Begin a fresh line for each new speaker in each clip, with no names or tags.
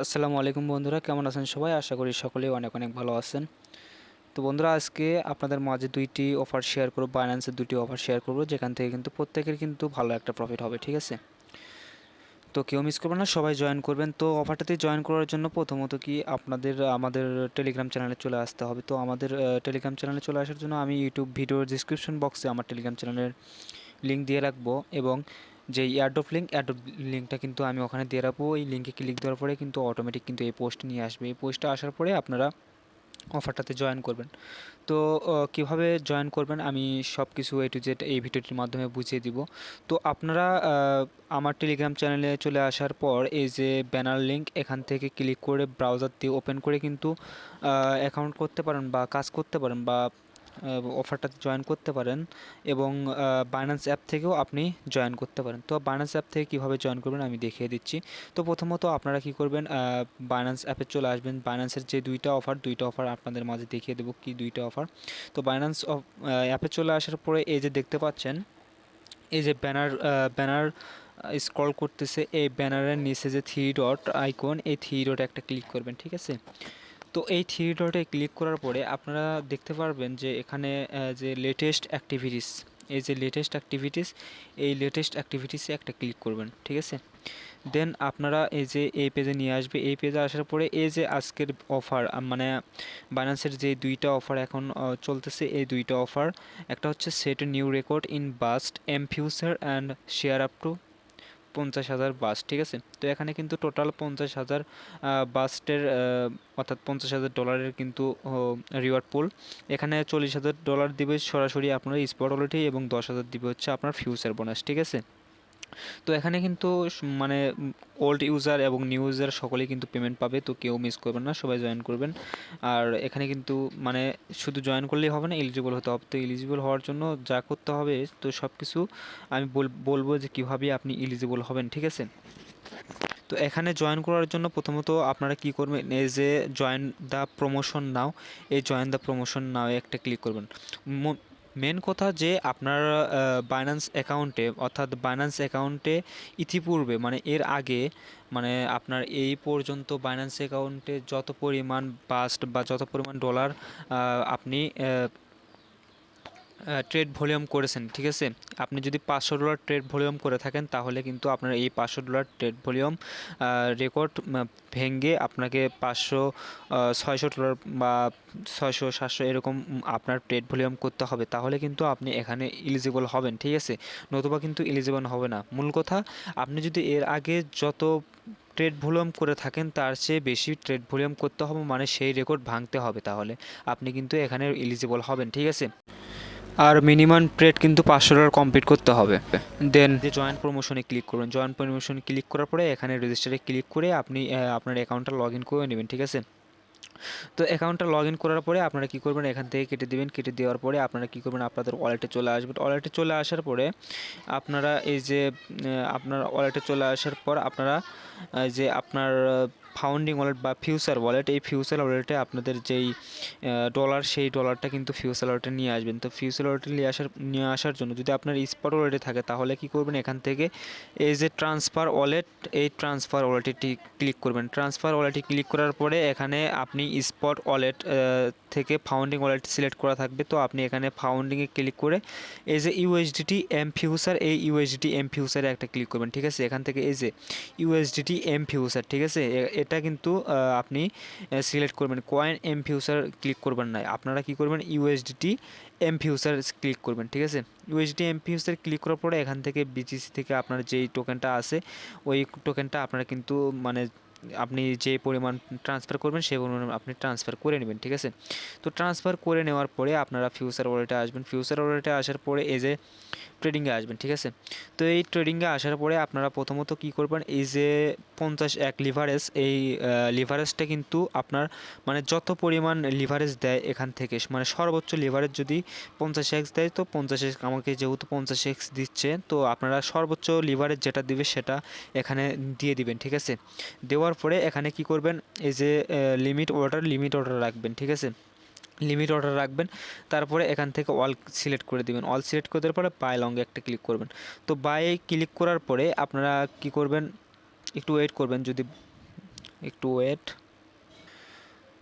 আসসালামু আলাইকুম বন্ধুরা, কেমন আছেন সবাই? আশা করি সকলেই অনেক অনেক ভালো আছেন। তো বন্ধুরা, আজকে আপনাদের মাঝে দুইটি অফার শেয়ার করব, বাইন্যান্সের দুটি অফার শেয়ার করব, যেখান থেকে কিন্তু প্রত্যেকের কিন্তু ভালো একটা প্রফিট হবে, ঠিক আছে? তো কেউ মিস করবেন না, সবাই জয়েন করবেন। তো অফারটাতে জয়েন করার জন্য প্রথমত কি আপনাদের আমাদের টেলিগ্রাম চ্যানেলে চলে আসতে হবে। তো আমাদের টেলিগ্রাম চ্যানেলে চলে আসার জন্য আমি ইউটিউব ভিডিওর ডিসক্রিপশন বক্সে আমার টেলিগ্রাম চ্যানেলের লিঙ্ক দিয়ে রাখবো, এবং যে এয়ারড্রপ লিঙ্কটা কিন্তু আমি ওখানে দিয়ে রাখবো। এই লিঙ্কে ক্লিক দেওয়ার পরে কিন্তু অটোমেটিক কিন্তু এই পোস্ট নিয়ে আসবে। এই পোস্টটা আসার পরে আপনারা অফারটাতে জয়েন করবেন। তো কিভাবে জয়েন করবেন আমি সব কিছু এ টু জেড এই ভিডিওটির মাধ্যমে বুঝিয়ে দিব। তো আপনারা আমার টেলিগ্রাম চ্যানেলে চলে আসার পর এই যে ব্যানার লিঙ্ক, এখান থেকে ক্লিক করে ব্রাউজার দিয়ে ওপেন করে কিন্তু অ্যাকাউন্ট করতে পারেন বা কাজ করতে পারেন, বা অফারটাতে জয়েন করতে পারেন, এবং বাইন্যান্স অ্যাপ থেকেও আপনি জয়েন করতে পারেন। তো বাইন্যান্স অ্যাপ থেকে কীভাবে জয়েন করবেন আমি দেখিয়ে দিচ্ছি। তো প্রথমত আপনারা কি করবেন, বাইন্যান্স অ্যাপে চলে আসবেন। বাইন্যান্সের যে দুইটা অফার আপনাদের মাঝে দেখিয়ে দেবো কি দুইটা অফার। তো বাইন্যান্স অ্যাপে চলে আসার পরে এই যে দেখতে পাচ্ছেন, এই যে ব্যানার স্ক্রল করতেছে, এই ব্যানারের নিচে যে থ্রি ডট আইকন, এই থ্রি ডটে একটা ক্লিক করবেন, ঠিক আছে? তো এই থ্রি ডটে ক্লিক করার পরে আপনারা দেখতে পারবেন যে এখানে যে লেটেস্ট অ্যাক্টিভিটিস, এই যে লেটেস্ট অ্যাক্টিভিটিসে একটা ক্লিক করবেন, ঠিক আছে? দেন আপনারা এই যে এই পেজে নিয়ে আসবে। এই পেজে আসার পরে এই যে আজকের অফার, মানে বাইন্যান্সের যে দুইটা অফার এখন চলতেছে, এই দুইটা অফার, একটা হচ্ছে সেট নিউ রেকর্ড ইন বাস্ট এম future and share up to 50,000 বাস, ঠিক আছে? তো এখানে কিন্তু টোটাল 50,000 বাস্টের, অর্থাৎ $50,000 কিন্তু রিওয়ার্ড পুল। এখানে $40,000 দিবে সরাসরি আপনার স্পট ওয়ালেটে, এবং 10,000 দিবে হচ্ছে আপনার ফিউচার বোনাস, ঠিক আছে? তো এখানে কিন্তু মানে ওল্ড ইউজার এবং নিউ ইউজার সকলেই কিন্তু পেমেন্ট পাবে। তো কেউ মিস করবেন না, সবাই জয়েন করবেন। আর এখানে কিন্তু মানে শুধু জয়েন করলেই হবে না, এলিজিবল হতে হবে। তো এলিজিবল হওয়ার জন্য যা করতে হবে, তো সব কিছু আমি বলবো যে কীভাবে আপনি এলিজিবল হবেন, ঠিক আছে? তো এখানে জয়েন করার জন্য প্রথমত আপনারা কি করবেন, এই যে জয়েন দ্য প্রমোশন নাও, এই জয়েন দ্য প্রমোশন নাও একটা ক্লিক করবেন। মেন কথা যে আপনার বাইন্যান্স অ্যাকাউন্টে, অর্থাৎ বাইন্যান্স অ্যাকাউন্টে ইতিপূর্বে মানে এর আগে, মানে আপনার এই পর্যন্ত বাইন্যান্স অ্যাকাউন্টে যত পরিমাণ বাস্ট বা যত পরিমাণ ডলার আপনি ট্রেড ভলিউম করেছেন, ঠিক আছে? আপনি যদি $500 ট্রেড ভলিউম করে থাকেন, তাহলে কিন্তু আপনার এই $500 ট্রেড ভলিউম রেকর্ড ভেঙে আপনাকে $500 $600 বা 600 700 এরকম আপনার ট্রেড ভলিউম করতে হবে। তাহলে কিন্তু আপনি এখানে এলিজিবল হবেন, ঠিক আছে? নতুবা কিন্তু এলিজিবল হবে না। মূল কথা, আপনি যদি এর আগে যত ট্রেড ভলিউম করে থাকেন তার চেয়ে বেশি ট্রেড ভলিউম করতে হবে, মানে সেই রেকর্ড ভাঙতে হবে, তাহলে আপনি কিন্তু এখানে এলিজিবল হবেন, ঠিক আছে? আর মিনিমাম ট্রেড কিন্তু $500 কমপ্লিট করতে হবে। দেন যে জয়েন প্রমোশনে ক্লিক করবেন। জয়েন প্রমোশনে ক্লিক করার পরে এখানে রেজিস্টারে ক্লিক করে আপনি আপনার অ্যাকাউন্টটা লগ ইন করে নেবেন, ঠিক আছে? তো অ্যাকাউন্টটা লগ ইন করার পরে আপনারা কী করবেন, এখান থেকে কেটে দেবেন। কেটে দেওয়ার পরে আপনারা কী করবেন, আপনাদের ওয়ালেটে চলে আসবেন। ওয়ালেটে চলে আসার পরে আপনারা এই যে আপনার ওয়ালেটে চলে আসার পর আপনারা যে আপনার ফাউন্ডিং ওয়ালেট বা ফিউচার ওয়ালেট, এই ফিউচার ওয়ালেটে আপনাদের যেই ডলার, সেই ডলারটা কিন্তু ফিউচার ওয়ালেটে নিয়ে আসবেন। তো ফিউচার ওয়ালেটে নিয়ে আসার জন্য যদি আপনার স্পট ওয়ালেটে থাকে, তাহলে কি করবেন, এখান থেকে এই যে ট্রান্সফার ওয়ালেট, এই ট্রান্সফার ওয়ালেটে ক্লিক করবেন। ট্রান্সফার ওয়ালেটে ক্লিক করার পরে এখানে আপনি স্পট ওয়ালেট থেকে ফাউন্ডিং ওয়ালেট সিলেক্ট করা থাকবে। তো আপনি এখানে ফাউন্ডিংয়ে ক্লিক করে এই যে ইউএসডিটি এম ফিউচার, এই ইউএসডিটি এম ফিউচারে একটা ক্লিক করবেন, ঠিক আছে? এখান থেকে এই যে ইউএসডিটি এম ফিউচার, ঠিক আছে? এটা কিন্তু আপনি সিলেক্ট করবেন। কয়েন এম ফিউচার ক্লিক করবেন না, আপনারা কি করবেন, ইউএসডিটি এম ফিউচার ক্লিক করবেন, ঠিক আছে? ইউএসডিটি এম ফিউচার ক্লিক করার পরে এখান থেকে বিটিসি থেকে আপনার যেই টোকেনটা আছে, ওই টোকেনটা আপনারা কিন্তু মানে আপনি যে পরিমাণ ট্রান্সফার করবেন সেই পরিমাণ আপনি ট্রান্সফার করে নেবেন, ঠিক আছে? তো ট্রান্সফার করে নেওয়ার পরে আপনারা ফিউচার ওয়ালেটে আসবেন। ফিউচার ওয়ালেটে আসার পরে এই যে ট্রেডিংয়ে আসবেন, ঠিক আছে? তো এই ট্রেডিংয়ে আসার পরে আপনারা প্রথমত কী করবেন, এই যে 51 লিভারেজ, এই লিভারেজটা কিন্তু আপনার মানে যত পরিমাণ লিভারেজ দেয় এখান থেকে, মানে সর্বোচ্চ লিভারেজ যদি 50x দেয়, তো 50x আমাকে যেহেতু 50x দিচ্ছে, তো আপনারা সর্বোচ্চ লিভারেজ যেটা দিবে সেটা এখানে দিয়ে দিবেন, ঠিক আছে? দেওয়ার পরে এখানে কি করবেন, এই যে লিমিট অর্ডার রাখবেন, ঠিক আছে? লিমিট অর্ডার রাখবেন। তারপরে এখান থেকে অল সিলেক্ট করে দিবেন। অল সিলেক্ট করে দেওয়ার পরে বাই লংয়ে একটা ক্লিক করবেন। তো বাই ক্লিক করার পরে আপনারা কি করবেন, একটু ওয়েট করবেন। যদি একটু ওয়েট।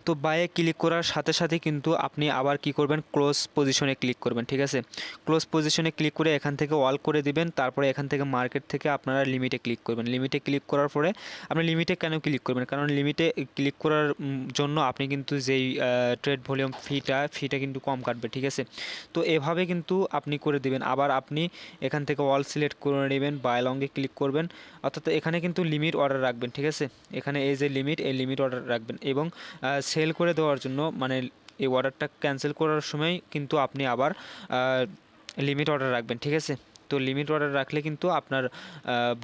তো বাইয়ে ক্লিক করার সাথে সাথে কিন্তু আপনি আবার কি করবেন, ক্লোজ পজিশনে ক্লিক করবেন, ঠিক আছে। ক্লোজ পজিশনে ক্লিক করে এখান থেকে অল করে দিবেন। তারপরে এখান থেকে মার্কেট থেকে আপনারা লিমিটে ক্লিক করবেন। লিমিটে ক্লিক করার পরে আপনি লিমিটে কেন ক্লিক করবেন, কারণ লিমিটে ক্লিক করার জন্য আপনি কিন্তু যেই ট্রেড ভলিউম ফিটা কিন্তু কম কাটবে, ঠিক আছে। তো এভাবে কিন্তু আপনি করে দিবেন। আবার আপনি এখান থেকে অল সিলেক্ট করে নেবেন, বাই লংয়ে ক্লিক করবেন, অর্থাৎ এখানে কিন্তু লিমিট অর্ডার রাখবেন, ঠিক আছে। এখানে এই যে লিমিট, এই লিমিট অর্ডার রাখবেন এবং সেল করে দেওয়ার জন্য মানে এই অর্ডারটা ক্যান্সেল করার সময় কিন্তু আপনি আবার লিমিট অর্ডার রাখবেন, ঠিক আছে। তো লিমিট অর্ডার রাখলে কিন্তু আপনার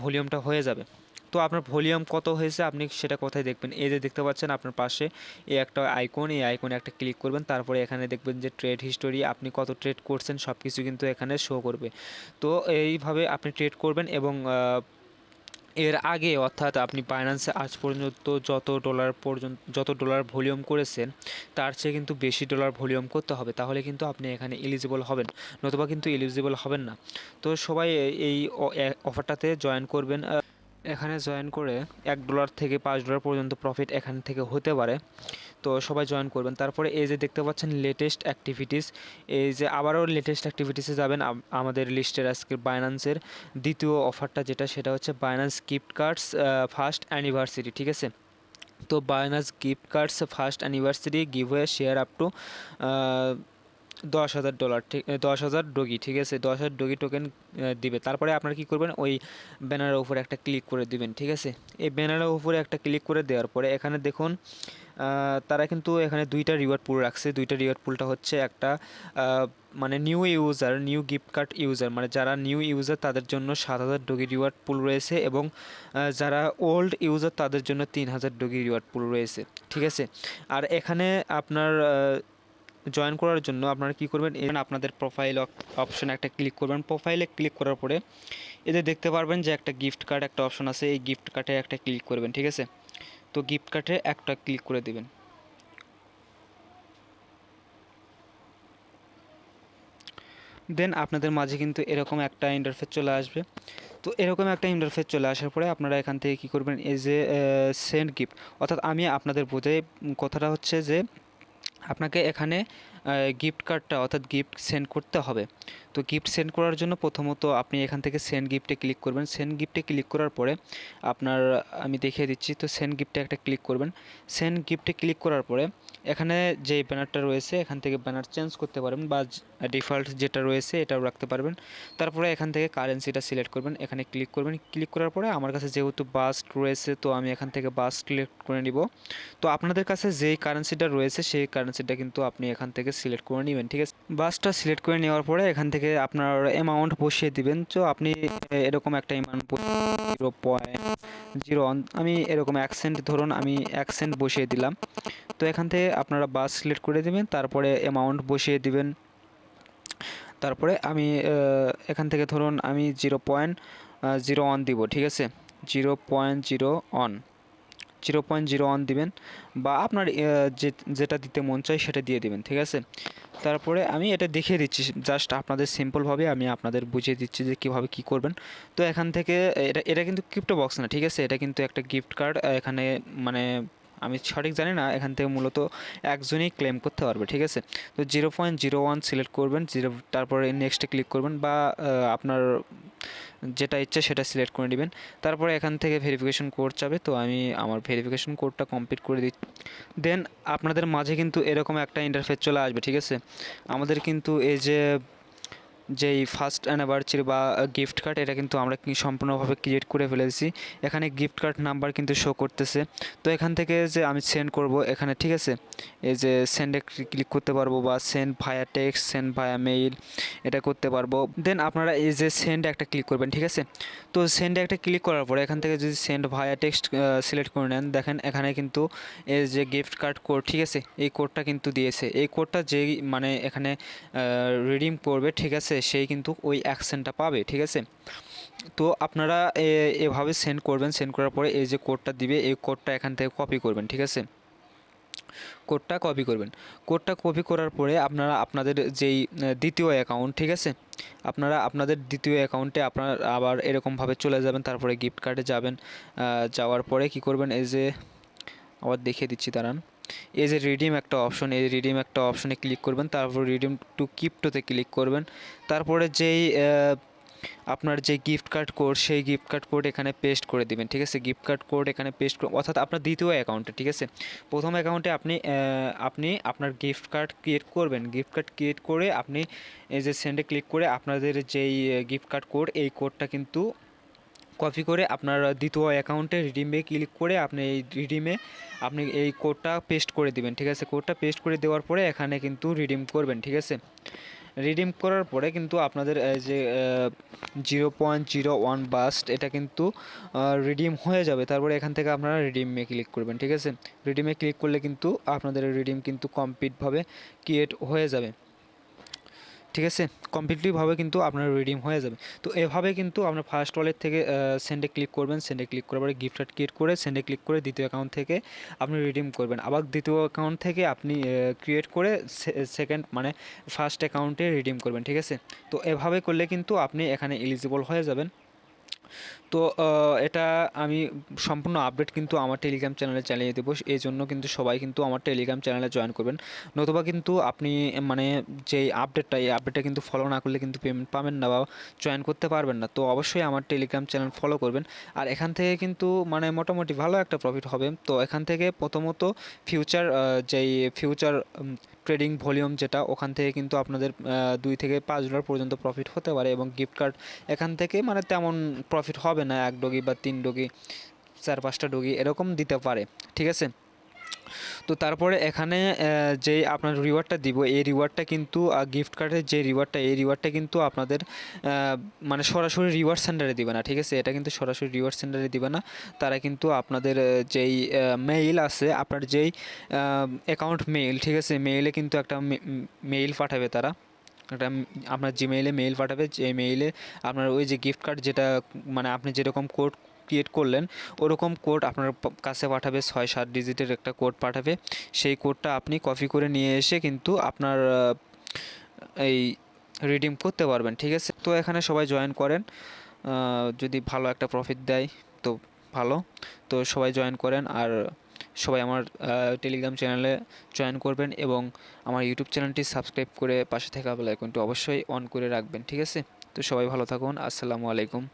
ভলিউমটা হয়ে যাবে। তো আপনার ভলিউম কত হয়েছে আপনি সেটা কোথায় দেখবেন, এই যে দেখতে পাচ্ছেন আপনার পাশে এই একটা আইকন, এই আইকনে একটা ক্লিক করবেন। তারপরে এখানে দেখবেন যে ট্রেড হিস্টোরি, আপনি কত ট্রেড করছেন সব কিছু কিন্তু এখানে শো করবে। তো এইভাবে আপনি ট্রেড করবেন এবং এর আগে অর্থাৎ আপনি বাইন্যান্সে আজ পর্যন্ত যত ডলার ভলিউম করেছেন তার চেয়ে কিন্তু বেশি ডলার ভলিউম করতে হবে, তাহলে কিন্তু আপনি এখানে এলিজিবল হবেন, নতুবা কিন্তু এলিজিবল হবেন না। তো সবাই এই অফারটাতে জয়েন করবেন। এখানে জয়েন করে $1 থেকে $5 পর্যন্ত প্রফিট এখান থেকে হতে পারে। তো সবাই জয়েন করবেন। তারপরে এই যে দেখতে পাচ্ছেন লেটেস্ট অ্যাক্টিভিটিস, এই যে আবারও লেটেস্ট অ্যাক্টিভিটিসে যাবেন। আমাদের লিস্টের আজকে বাইন্যান্সের দ্বিতীয় অফারটা যেটা, সেটা হচ্ছে Binance gift cards first anniversary, ঠিক আছে। তো Binance gift cards first anniversary giveaway share up two $10,000, ঠিক 10,000 ডগি, ঠিক আছে। 10,000 ডগি টোকেন দিবে। তারপরে আপনারা কী করবেন, ওই ব্যানারের উপরে একটা ক্লিক করে দিবেন, ঠিক আছে। এই ব্যানারের উপরে একটা ক্লিক করে দেওয়ার পরে এখানে দেখুন তারা কিন্তু এখানে দুইটা রিওয়ার্ড পুল রাখছে। দুইটা রিওয়ার্ড পুলটা হচ্ছে একটা মানে নিউ গিফট কার্ড ইউজার, মানে যারা নিউ ইউজার তাদের জন্য 7,000 ডগি রিওয়ার্ড পুল রয়েছে এবং যারা ওল্ড ইউজার তাদের জন্য 3,000 ডগি রিওয়ার্ড পুল রয়েছে, ঠিক আছে। আর এখানে আপনার জয়েন করার জন্য আপনারা কী করবেন, এখানে আপনাদের প্রোফাইল অপশনে একটা ক্লিক করবেন। প্রোফাইলে ক্লিক করার পরে এতে দেখতে পারবেন যে একটা গিফট কার্ড একটা অপশন আছে, এই গিফট কার্ডে একটা ক্লিক করবেন, ঠিক আছে। তো গিফট কার্ডে একটা ক্লিক করে দিবেন। দেন আপনাদের মাঝে কিন্তু এরকম একটা ইন্টারফেস চলে আসবে। তো এরকম একটা ইন্টারফেস চলে আসার পরে আপনারা এখান থেকে কী করবেন, এই যে সেন্ড গিফট, অর্থাৎ আমি আপনাদের বোঝাই কথাটা হচ্ছে যে আপনাকে এখানে গিফট কার্ডটা অর্থাৎ গিফট সেন্ড করতে হবে। তো গিফট সেন্ড করার জন্য প্রথমত আপনি এখান থেকে সেন্ড গিফটে ক্লিক করবেন। সেন্ড গিফটে ক্লিক করার পরে আপনার আমি দেখিয়ে দিচ্ছি। তো সেন্ড গিফটে একটা ক্লিক করবেন। সেন্ড গিফটে ক্লিক করার পরে এখানে যে ব্যানারটা রয়েছে এখান থেকে ব্যানার চেঞ্জ করতে পারবেন বা ডিফল্ট যেটা রয়েছে এটাও রাখতে পারবেন। তারপরে এখান থেকে কারেন্সিটা সিলেক্ট করবেন, এখানে ক্লিক করবেন। ক্লিক করার পরে আমার কাছে যেহেতু বাস্ট রয়েছে তো আমি এখান থেকে বাস্ট সিলেক্ট করে নিব। তো আপনাদের কাছে যেই কারেন্সিটা রয়েছে সেই কারেন্সিটা কিন্তু আপনি এখান থেকে সিলেক্ট করে নেবেন, ঠিক আছে। বাসটা সিলেক্ট করে নেওয়ার পরে এখান থেকে আপনার অ্যামাউন্ট বসিয়ে দিবেন। তো আপনি এরকম একটা অ্যামাউন্ট 0.01, আমি এরকম 1 সেন্ট ধরুন, আমি 1 সেন্ট বসিয়ে দিলাম। তো এখান থেকে আপনারা বাস সিলেক্ট করে দেবেন, তারপরে অ্যামাউন্ট বসিয়ে দিবেন। তারপরে আমি এখান থেকে ধরুন আমি 0.01 দিব, ঠিক আছে। 0.01 দিবেন বা আপনার যেটা দিতে মন চায় সেটা দিয়ে দিবেন, ঠিক আছে। তারপরে আমি এটা দেখিয়ে দিচ্ছি, জাস্ট আপনাদের সিম্পলভাবে আমি আপনাদের বুঝিয়ে দিচ্ছি যে কীভাবে কী করবেন। তো এখান থেকে এটা কিন্তু ক্রিপ্টো বক্স না, ঠিক আছে। এটা কিন্তু একটা গিফট কার্ড। এখানে মানে আমি সঠিক জানি না, এখান থেকে মূলত একজনই ক্লেম করতে পারবে, ঠিক আছে। তো 0.01 সিলেক্ট করবেন, তারপরে নেক্সটে ক্লিক করবেন বা আপনার যেটা ইচ্ছে সেটা সিলেক্ট করে নেবেন। তারপরে এখান থেকে ভেরিফিকেশন কোড চাবে, তো আমি আমার ভেরিফিকেশন কোডটা কমপ্লিট করে দিচ্ছি। দেন আপনাদের মাঝে কিন্তু এরকম একটা ইন্টারফেস চলে আসবে, ঠিক আছে। আমাদের কিন্তু এই যেই ফার্স্ট অ্যানিভার্সারি বা গিফট কার্ড এটা কিন্তু আমরা সম্পূর্ণভাবে ক্রিয়েট করে ফেলেছি। এখানে গিফট কার্ড নাম্বার কিন্তু শো করতেছে। তো এখান থেকে যে আমি সেন্ড করব এখানে, ঠিক আছে, এই যে সেন্ডে ক্লিক করতে পারবো বা সেন্ড ভায়া টেক্সট, সেন্ড ভায়া মেইল এটা করতে পারবো। দেন আপনারা এই যে সেন্ডে একটা ক্লিক করবেন, ঠিক আছে। তো সেন্ডে একটা ক্লিক করার পরে এখান থেকে যদি সেন্ড ভায়া টেক্সট সিলেক্ট করে নেন, দেখেন এখানে কিন্তু এই যে গিফট কার্ড কোড, ঠিক আছে, এই কোডটা কিন্তু দিয়েছে। এই কোডটা যেই মানে এখানে রিডিম করবে, ঠিক আছে, সেই কিন্তু ওই অ্যাকশনটা পাবে, ঠিক আছে। তো আপনারা এভাবে সেন্ড করবেন। সেন্ড করার পরে এই যে কোডটা দিবে এই কোডটা এখান থেকে কপি করবেন, ঠিক আছে। কোডটা কপি করার পরে আপনারা আপনাদের যেই দ্বিতীয় অ্যাকাউন্ট, ঠিক আছে, আপনারা আপনাদের দ্বিতীয় অ্যাকাউন্টে আপনারা আবার এরকমভাবে চলে যাবেন। তারপরে গিফট কার্ডে যাবেন, যাওয়ার পরে কি করবেন, এই যে আবার দেখিয়ে দিচ্ছি দাঁড়ান। এই যে রিডিম একটা অপশন, এই রিডিম একটা অপশনে ক্লিক করবেন, তারপর রিডিম টু ক্রিপ্টোতে ক্লিক করবেন। তারপরে যেই আপনার যে গিফট কার্ড কোড, সেই গিফট কার্ড কোড এখানে পেস্ট করে দিবেন, ঠিক আছে। গিফট কার্ড কোড এখানে পেস্ট করে, অর্থাৎ আপনার দ্বিতীয় অ্যাকাউন্টে, ঠিক আছে। প্রথম অ্যাকাউন্টে আপনি আপনার গিফট কার্ড ক্রিয়েট করবেন। গিফট কার্ড ক্রিয়েট করে আপনি এই যে সেন্ডে ক্লিক করে আপনাদের যেই গিফট কার্ড কোড, এই কোডটা কিন্তু কপি করে আপনার দ্বিতীয় অ্যাকাউন্টে রিডিমে ক্লিক করে আপনি এই রিডিমে আপনি এই কোডটা পেস্ট করে দিবেন, ঠিক আছে। কোডটা পেস্ট করে দেওয়ার পরে এখানে কিন্তু রিডিম করবেন, ঠিক আছে। রিডিম করার পরে কিন্তু আপনাদের যে 0.01 বাস্ট এটা কিন্তু রিডিম হয়ে যাবে। তারপরে এখান থেকে আপনারা রিডিমে ক্লিক করবেন, ঠিক আছে। রিডিমে ক্লিক করলে কিন্তু আপনাদের রিডিম কিন্তু কমপ্লিটভাবে ক্রিয়েট হয়ে যাবে, ঠিক আছে। কমপ্লিটলিভাবে কিন্তু আপনার রিডিম হয়ে যাবে। তো এভাবে কিন্তু আপনার ফার্স্ট ওয়ালেট থেকে সেন্ডে ক্লিক করবেন, সেন্ডে ক্লিক করার পরে গিফট কার্ড ক্রিয়েট করে সেন্ডে ক্লিক করে দ্বিতীয় অ্যাকাউন্ট থেকে আপনি রিডিম করবেন। আবার দ্বিতীয় অ্যাকাউন্ট থেকে আপনি ক্রিয়েট করে সেকেন্ড মানে ফার্স্ট অ্যাকাউন্টে রিডিম করবেন, ঠিক আছে। তো এভাবে করলে কিন্তু আপনি এখানে এলিজিবল হয়ে যাবেন। তো এটা আমি সম্পূর্ণ আপডেট কিন্তু আমার টেলিগ্রাম চ্যানেলে চালিয়ে দেবো, এই জন্য কিন্তু সবাই কিন্তু আমার টেলিগ্রাম চ্যানেলে জয়েন করবেন। নতুবা কিন্তু আপনি মানে যেই আপডেটটা, এই আপডেটটা কিন্তু ফলো না করলে কিন্তু পেমেন্ট পাবেন না বা জয়েন করতে পারবেন না। তো অবশ্যই আমার টেলিগ্রাম চ্যানেল ফলো করবেন। আর এখান থেকে কিন্তু মানে মোটামুটি ভালো একটা প্রফিট হবে। তো এখান থেকে প্রথমত ফিউচার যেই ফিউচার ট্রেডিং ভলিউম যেটা, ওখান থেকে কিন্তু আপনাদের $2 থেকে $5 পর্যন্ত প্রফিট হতে পারে। এবং গিফট কার্ড এখান থেকে মানে তেমন প্রফিট হবে না, 1 ডগি বা 3 ডগি, 4-5টা ডগি এরকম দিতে পারে, ঠিক আছে। তো তারপরে এখানে যেই আপনার রিওয়ার্ডটা দিব, এই রিওয়ার্ডটা কিন্তু গিফট কার্ডের যে রিওয়ার্ডটা, এই রিওয়ার্ডটা কিন্তু আপনাদের মানে সরাসরি রিওয়ার্ড সেন্টারে দিবে না, ঠিক আছে। এটা কিন্তু সরাসরি রিওয়ার্ড সেন্টারে দিবে না। তারা কিন্তু আপনাদের যেই মেইল আছে, আপনার যেই অ্যাকাউন্ট মেইল, ঠিক আছে, মেইলে কিন্তু একটা মেইল পাঠাবে তারা। একটা আপনার জিমেইলে মেইল পাঠাবে, যে মেইলে আপনার ওই যে গিফট কার্ড যেটা মানে আপনি যেরকম কোড ক্রিয়েট করলেন ওরকম কোড আপনার কাছে পাঠাবে, 6-7 ডিজিটের একটা কোড পাঠাবে। সেই কোডটা আপনি কপি করে নিয়ে এসে কিন্তু আপনার এই রিডিম করতে পারবেন, ঠিক আছে। তো এখানে সবাই জয়েন করেন, যদি ভালো একটা প্রফিট দেয় তো ভালো। তো সবাই জয়েন করেন, আর সবাই আমার টেলিগ্রাম চ্যানেলে জয়েন করবেন এবং আমার ইউটিউব চ্যানেলটি সাবস্ক্রাইব করে পাশে থাকা বেল আইকনটি অবশ্যই অন করে রাখবেন, ঠিক আছে। তো সবাই ভালো থাকুন, আসসালামু আলাইকুম।